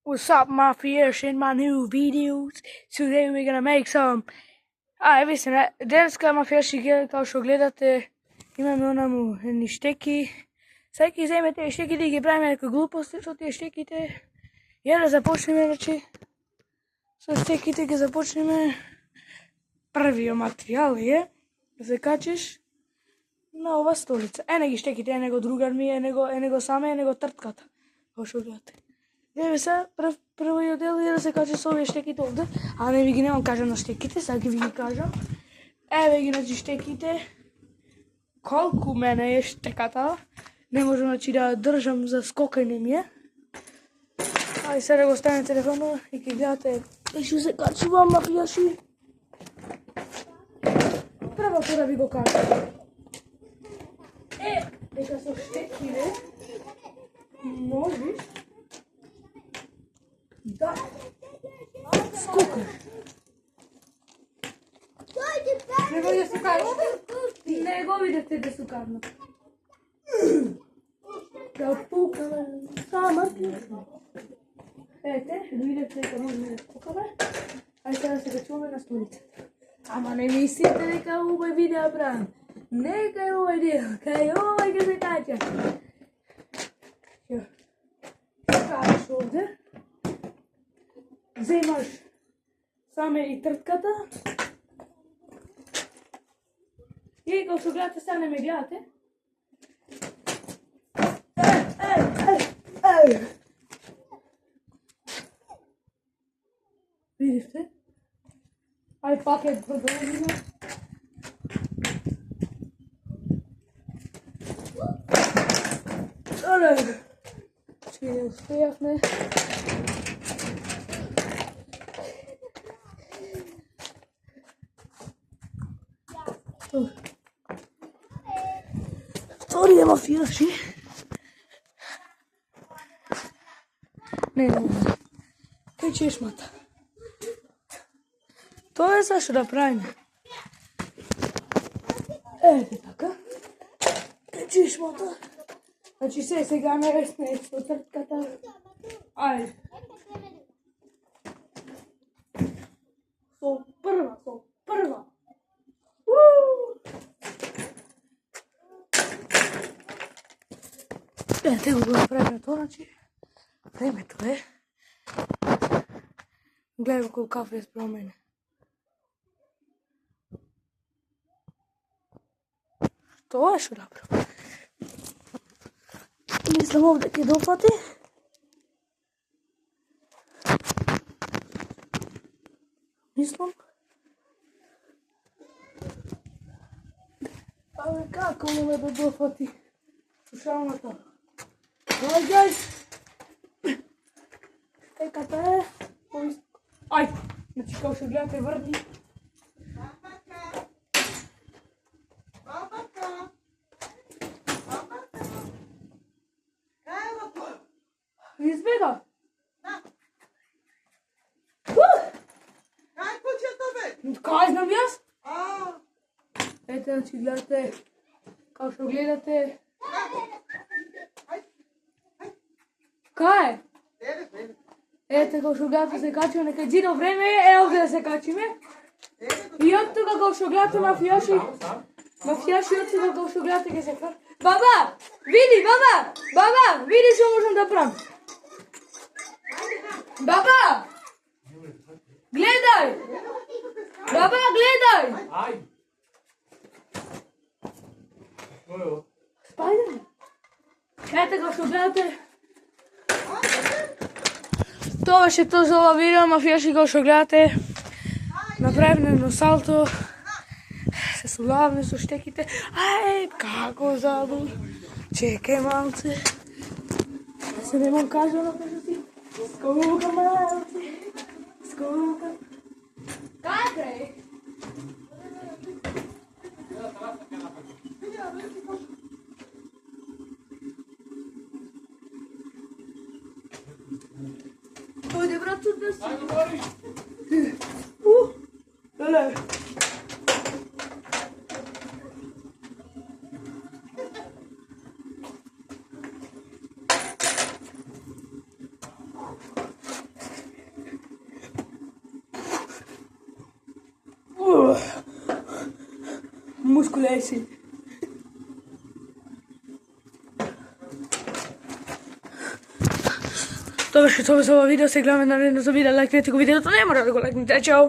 What's up, my fish, in my new videos? Today we're gonna make some... Висна, денеска мафијаши, као што гледате, имаме онаму едни штеки. Сега ќе земете тие штеките и ги правиме некои глупости со тие штеките. Ја да започнеме, значи, со штеките ќе започнеме. Првиот материјал е да се качиш на ова столица. Ене ги штеките, ене го другар ми, ене го саме, ене го тртката. Као што гледате. Еве се, првиот дел е да се качи со овие штеките овде, а не ви ги немам кажам на штеките, сега ќе ви ги кажам. Еве ги, значи, штеките. Колку мене е штеката. Не можам, значи, да држам за скокање ми е. Ај сега да го ставим телефонот и ќе гледате што се качува, мафијаши. Првото да ви го кажам. Дека со штеките можеш да скокаш. Не го видите сукарно? Не го видите да сукарно. Да пукаме сама пијачно. Ете, видите дека можеме да скокаме. Ај сега се качуваме на столицата. Ама не мислите дека овој видео правам. Нека е овој дел, кај овој ќе се кача. Ќе качаш овде. Земаш саме и тртката. И кога што гледате, сега не ме гледате. Видите? Ај пак е продолжено. Че не успеавме. Вториот мафијаши. Не. Кај чешмата. Тоа е зашто да правиме. Ете така. Кај чешмата. Значи сега не сме со тртката. Ајде. Со прва. Ете го направиме тоа, значи. Времето е. Гледај колку кафе е спрема мене. Тоа е што добро. Мислам овде ќе допати. Мислам. Абе како ме да допати слушалната? Ај, гайс! Штеката е... Ај! Значи, као што гледате врти. Избега! Кај куќето бе? Кај знам јас? Ете, значи, гледате, као што гледате... Кај? Ете, као што гледате се качиме, нека џино време е овде да се качиме. И од тука као што гледате мафијаши од тука као што гледате ке се фар... Баба! Види, баба! Баба! Види што можам да правам. Баба! Гледај! Баба, гледај! Ај! Спајде? Ете као што гледате. Тоа беше тоа за ова видео, мафијаши као што гледате. Направивме едно салто. Се сулавме со штеките. Ај, како забу. Чекај малце. Се не мом кажано кажу ти. Скока малце. Скока. Кај? Ојде, брат, тут да си. Дале. Musculesi. Добре, што тоа за ова видео, се гледаме наредното видео, лајкнете го видеото, не мора да го лајкнете, чао!